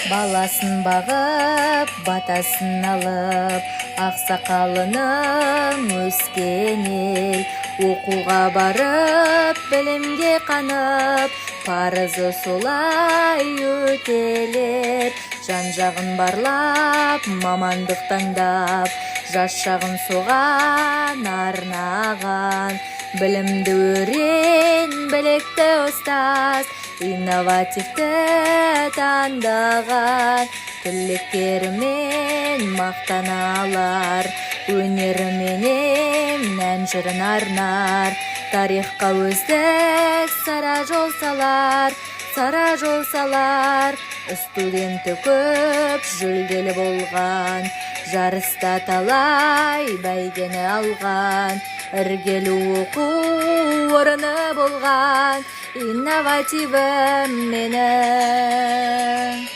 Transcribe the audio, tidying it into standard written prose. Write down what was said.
Баласын бағып, батасын алып, ақсақалының өскен ел. Оқуға барып, білімге қанып, парызы солай өтелер. Жан-жағын барлап, мамандық таңдап, жас шағын соған арнаған. Білімді өрен, білекті ұстаз, инновативті таңдаған. Түлектерімен мақтаналар, өнеріменен ән жырын арнар. Тарихқа өздік сара жол салар. Студенті көп жүлделі болған, жарыста талай бәйгені алған. Іргелі оқу орны болған, инновативім менің.